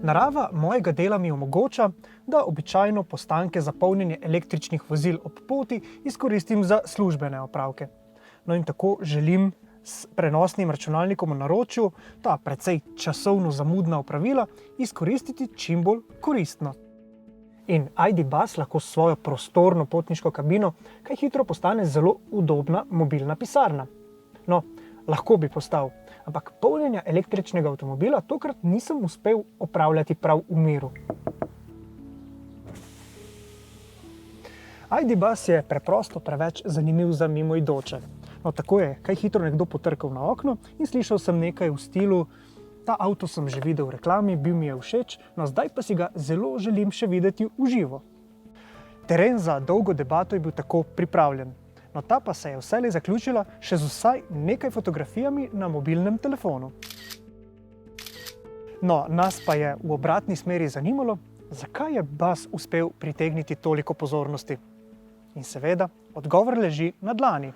Narava mojega dela mi omogoča, da običajno postanke za polnjenje električnih vozil ob poti izkoristim za službene opravke. No in tako želim s prenosnim računalnikom v naročju ta precej časovno zamudna opravila izkoristiti čim bolj koristno. In ID Bus lahko s svojo prostorno potniško kabino kaj hitro postane zelo udobna mobilna pisarna. No, lahko bi postal, ampak polnjenja električnega avtomobila tokrat nisem uspel opravljati prav v miru. ID Bus je preprosto preveč zanimiv za mimoidoče. No, tako je kaj hitro nekdo potrkal na okno in slišal sem nekaj v stilu: ta avto sem že videl v reklami, bil mi je všeč, no zdaj pa si ga zelo želim še videti v živo. Teren za dolgo debato je bil tako pripravljen, no ta pa se je vselej zaključila še z vsaj nekaj fotografijami na mobilnem telefonu. No, nas pa je v obratni smeri zanimalo, zakaj je Bus uspel pritegniti toliko pozornosti. In seveda, odgovor leži na dlani.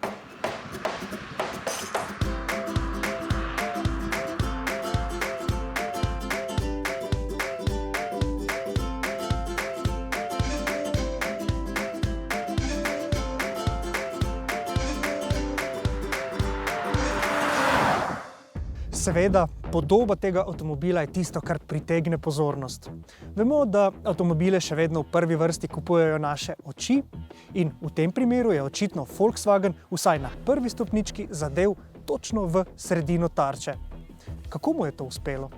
Seveda, podoba tega avtomobila je tisto, kar pritegne pozornost. Vemo, da avtomobile še vedno v prvi vrsti kupujejo naše oči in v tem primeru je očitno Volkswagen vsaj na prvi stopnički zadev točno v sredino tarče. Kako mu je to uspelo?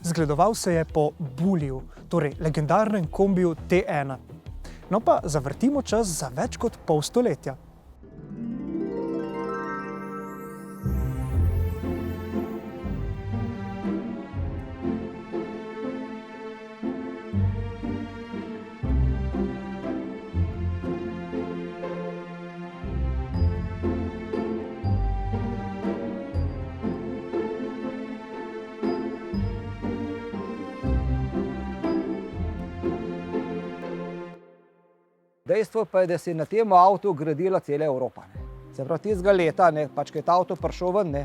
Zgledoval se je po Bulliju, torej legendarnem kombiju T1. No pa zavrtimo čas za več kot pol stoletja. Dejstvo pa je, da se je na tem avtu gradila cela Evropa. Se pravi, tistega leta, pač, ko je ta avto prišel ven,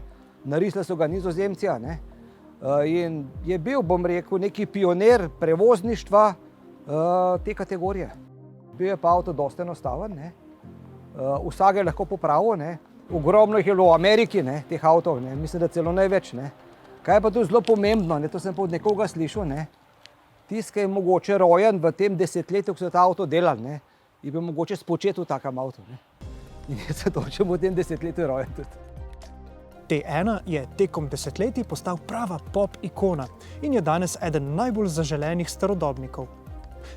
narisali so ga Nizozemci, in je bil, bom rekel, neki pionir prevozništva te kategorije. Bil je pa avto dosti enostaven, vsak je lahko popravil, ogromno jih je bilo v Ameriki, teh avtov, mislim, da celo največ. Kaj je pa tu zelo pomembno, to sem pa od nekoga slišal, tisti, ki je mogoče rojen v tem desetletju, ko so ta avto delali, je bil mogoče spočet v takem avtu. In je se točem v tem desetletju rojen tudi. T1 je tekom desetletij postal prava pop ikona in je danes eden najbolj zaželenih starodobnikov.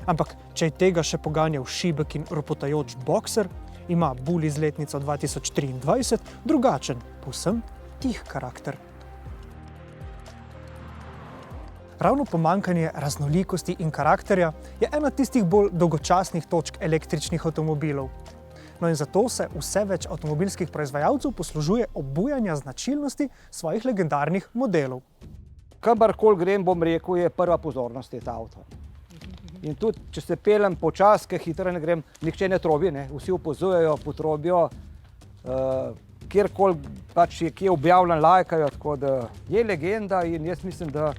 Ampak, če je tega še poganjal šibek in ropotajoč bokser, ima Bulli z letnico 2023 drugačen, povsem tih karakter. Ravno pomanjkanje raznolikosti in karakterja je ena tistih bolj dolgočasnih točk električnih avtomobilov. No in zato se vse več avtomobilskih proizvajalcev poslužuje obujanja značilnosti svojih legendarnih modelov. Kamorkoli grem, bom rekel, je prva pozornost ta avto. In tudi, če se peljem počas, ker hitro ne grem, nihče ne trobi, vsi opozujejo, potrobijo, kjerkoli pač je kje objavljen, lajkajo, tako da je legenda in jaz mislim, da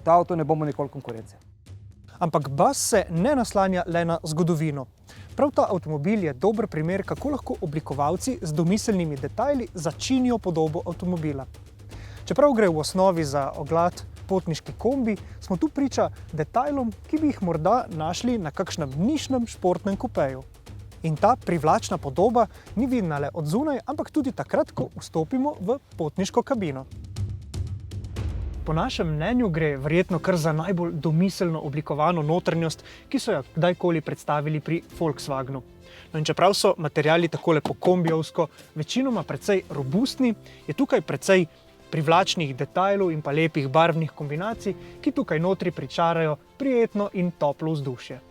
ta avto ne bomo nikoli konkurence. Ampak Bus se ne naslanja le na zgodovino. Prav ta avtomobil je dober primer, kako lahko oblikovalci z domiselnimi detajli začinijo podobo avtomobila. Čeprav gre v osnovi za oglad potniški kombi, smo tu priča detajlom, ki bi jih morda našli na kakšnem nišnem športnem kupeju. In ta privlačna podoba ni vidna le od zunaj, ampak tudi takrat, ko vstopimo v potniško kabino. Po našem mnenju gre verjetno kar za najbolj domiselno oblikovano notranjost, ki so jo kdajkoli predstavili pri Volkswagenu. No in čeprav so materiali takole po kombijevsko večinoma precej robustni, je tukaj precej privlačnih detajlov in pa lepih barvnih kombinacij, ki tukaj notri pričarajo prijetno in toplo vzdušje.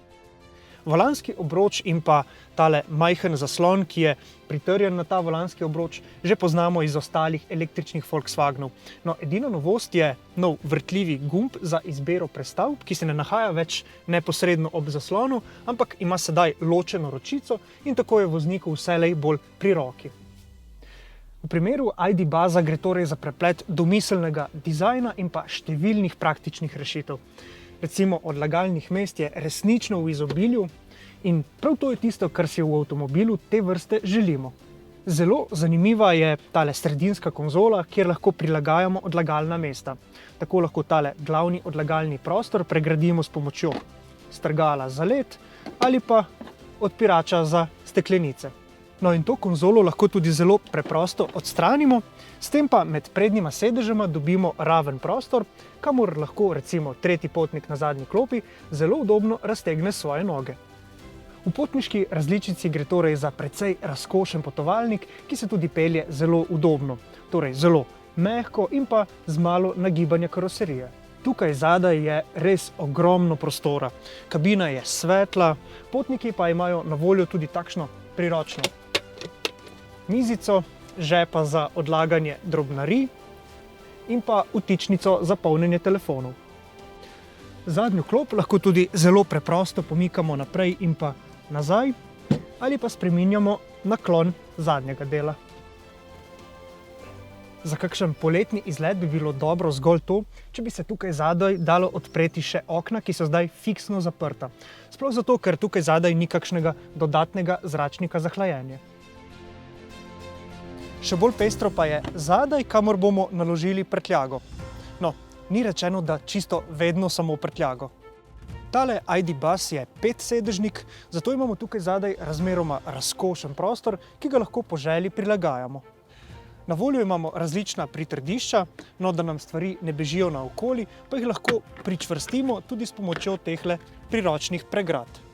Volanski obroč in pa tale majhen zaslon, ki je pritrjen na ta volanski obroč, že poznamo iz ostalih električnih Volkswagenov. No, edina novost je nov vrtljivi gumb za izbiro prestavb, ki se ne nahaja več neposredno ob zaslonu, ampak ima sedaj ločeno ročico in tako je vozniku vselej bolj pri roki. V primeru ID Buzza gre torej za preplet domiselnega dizajna in pa številnih praktičnih rešitev. Recimo odlagalnih mest je resnično v izobilju in prav to je tisto, kar si v avtomobilu te vrste želimo. Zelo zanimiva je tale sredinska konzola, kjer lahko prilagajamo odlagalna mesta. Tako lahko tale glavni odlagalni prostor pregradimo s pomočjo strgala za led ali pa odpirača za steklenice. No in to konzolo lahko tudi zelo preprosto odstranimo, s tem pa med prednjima sedežema dobimo raven prostor, kamor lahko recimo tretji potnik na zadnji klopi zelo udobno raztegne svoje noge. V potniški različici gre torej za precej razkošen potovalnik, ki se tudi pelje zelo udobno, torej zelo mehko in pa z malo nagibanja karoserije. Tukaj zadaj je res ogromno prostora. Kabina je svetla, potniki pa imajo na voljo tudi takšno priročno mizico, žepa za odlaganje drobnarij in pa vtičnico za polnjenje telefonov. Zadnjo klop lahko tudi zelo preprosto pomikamo naprej in pa nazaj ali pa spreminjamo naklon zadnjega dela. Za kakšen poletni izlet bi bilo dobro zgolj to, če bi se tukaj zadaj dalo odpreti še okna, ki so zdaj fiksno zaprta. Sploh zato, ker tukaj zadaj ni kakšnega dodatnega zračnika za hlajenje. Še bolj pestro pa je zadaj, kamor bomo naložili prtljago. No, ni rečeno, da čisto vedno samo prtljago. Tale ID Buzz je 5-sedežnik, zato imamo tukaj zadaj razmeroma razkošen prostor, ki ga lahko po želji prilagajamo. Na voljo imamo različna pritrdišča, no da nam stvari ne bežijo naokoli, pa jih lahko pričvrstimo tudi s pomočjo tehle priročnih pregrad.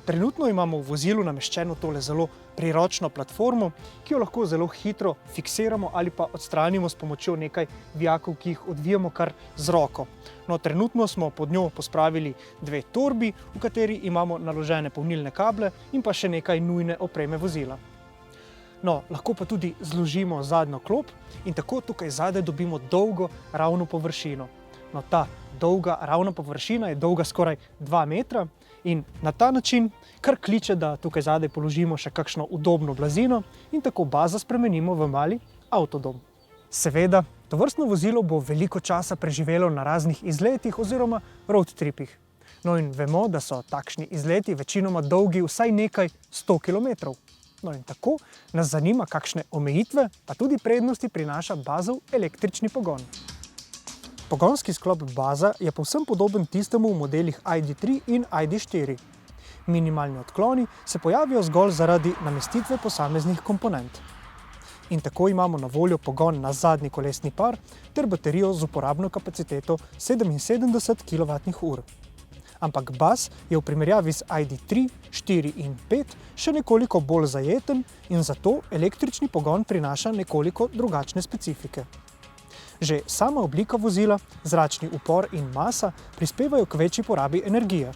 Trenutno imamo v vozilu nameščeno tole zelo priročno platformo, ki jo lahko zelo hitro fiksiramo ali pa odstranimo s pomočjo nekaj vijakov, ki jih odvijamo kar z roko. No, trenutno smo pod njo pospravili 2 torbi, v kateri imamo naložene polnilne kable in pa še nekaj nujne opreme vozila. No, lahko pa tudi zložimo zadnjo klop in tako tukaj zadaj dobimo dolgo ravno površino. No, ta dolga ravna površina je dolga skoraj 2 metra in na ta način kar kliče, da tukaj zadaj položimo še kakšno udobno blazino in tako Buzza spremenimo v mali avtodom. Seveda, tovrstno vozilo bo veliko časa preživelo na raznih izletih oziroma road tripih. No in vemo, da so takšni izleti večinoma dolgi vsaj nekaj 100 km. No in tako nas zanima, kakšne omejitve, pa tudi prednosti prinaša Buzzov električni pogon. Pogonski sklop Buzza je povsem podoben tistemu v modelih ID3 in ID4. Minimalni odkloni se pojavijo zgolj zaradi namestitve posameznih komponent. In tako imamo na voljo pogon na zadnji kolesni par ter baterijo z uporabno kapaciteto 77 kWh. Ampak Buzz je v primerjavi z ID3, 4 in 5 še nekoliko bolj zajeten in zato električni pogon prinaša nekoliko drugačne specifike. Že sama oblika vozila, zračni upor in masa prispevajo k večji porabi energije.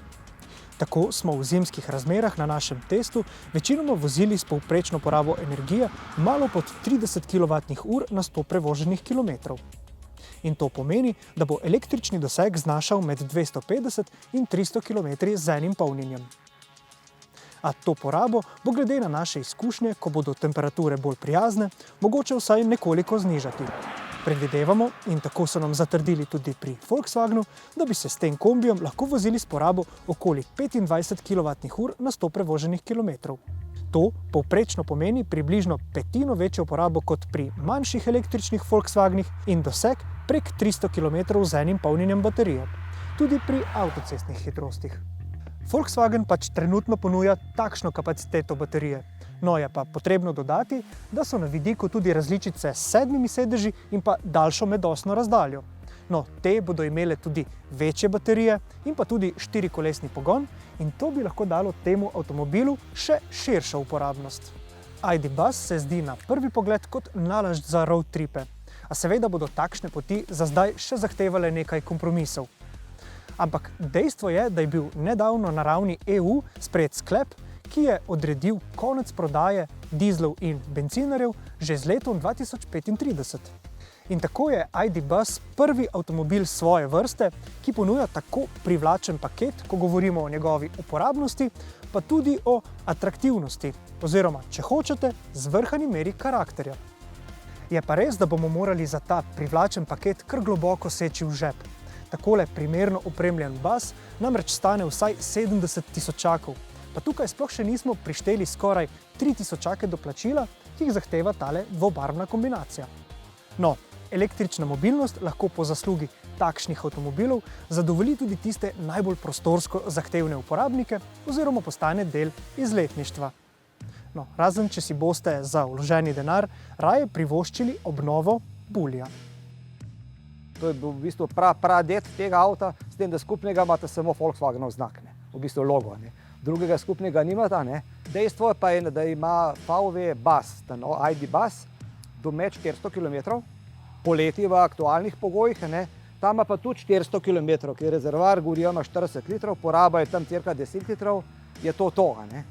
Tako smo v zimskih razmerah na našem testu večinoma vozili s povprečno porabo energije malo pod 30 kWh na 100 prevoženih kilometrov. In to pomeni, da bo električni doseg znašal med 250 in 300 km z enim polnjenjem. A to porabo bo glede na naše izkušnje, ko bodo temperature bolj prijazne, mogoče vsaj nekoliko znižati. Predvidevamo, in tako so nam zatrdili tudi pri Volkswagenu, da bi se s tem kombijem lahko vozili s porabo okoli 25 kWh na 100 prevoženih kilometrov. To povprečno pomeni približno petino večjo porabo kot pri manjših električnih Volkswagenih in doseg prek 300 km z enim polnjenjem baterije, tudi pri avtocestnih hitrostih. Volkswagen pač trenutno ponuja takšno kapaciteto baterije. No, je pa potrebno dodati, da so na vidiku tudi različice s 7 sedeži in pa daljšo medosno razdaljo. No, te bodo imele tudi večje baterije in pa tudi 4-kolesni pogon in to bi lahko dalo temu avtomobilu še širšo uporabnost. ID Buzz se zdi na prvi pogled kot nalašč za road tripe, a seveda bodo takšne poti za zdaj še zahtevale nekaj kompromisov. Ampak dejstvo je, da je bil nedavno na ravni EU sprejet sklep, ki je odredil konec prodaje dizlov in bencinarjev že z letom 2035. In tako je ID Buzz prvi avtomobil svoje vrste, ki ponuja tako privlačen paket, ko govorimo o njegovi uporabnosti, pa tudi o atraktivnosti, oziroma, če hočete, zvrhani meri karakterja. Je pa res, da bomo morali za ta privlačen paket kar globoko seči v žep. Takole primerno opremljen bas namreč stane vsaj 70 tisočakov, pa tukaj sploh še nismo prišteli skoraj 3 tisočake doplačila, ki jih zahteva tale dvobarvna kombinacija. No, električna mobilnost lahko po zaslugi takšnih avtomobilov zadovolji tudi tiste najbolj prostorsko zahtevne uporabnike oziroma postane del izletništva. No, razen če si boste za vloženi denar raje privoščili obnovo bulja. To je bil v bistvu pradet tega avta, s tem, da skupnega imata samo Volkswagenov znak, ne? V bistvu logo. Ne? Drugega skupnega nimata. Ne? Dejstvo pa je, da ima VW Bus, ID Bus, domet 400 km, poleti v aktualnih pogojih, ne? Tam ima pa tudi 400 km, ker rezervoar goriva ima 40 litrov, poraba je tam cirka 10 litrov, je to. Ne?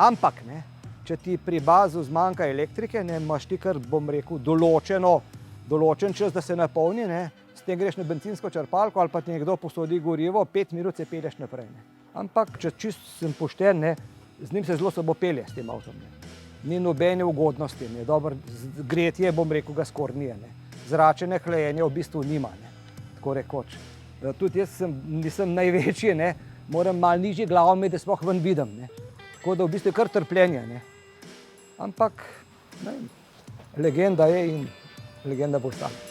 Ampak, ne? Če ti pri bazu zmanjka elektrike, ne, imaš ti kar, bom rekel, določen čas, da se napolni, ne, s tem greš na bencinsko črpalko ali pa ti nekdo posodi gorivo, 5 minut se pelješ naprej. Ne. Ampak, če čisto sem pošten, ne, z njim se zelo slabo pelje s tem avtom. Ne. Ni nobene ugodnosti, ne, dobro, gretje, bom rekel, ga skoraj ni. Ne. Zračenje, hlajenje v bistvu nima, ne, tako rekoč. Tudi jaz nisem največji, ne, moram malo nižji glavo imeti, da sploh ven vidim. Ne. Tako da v bistvu je kar trpljenje. Ne. Ampak legenda je in legenda bo ostala.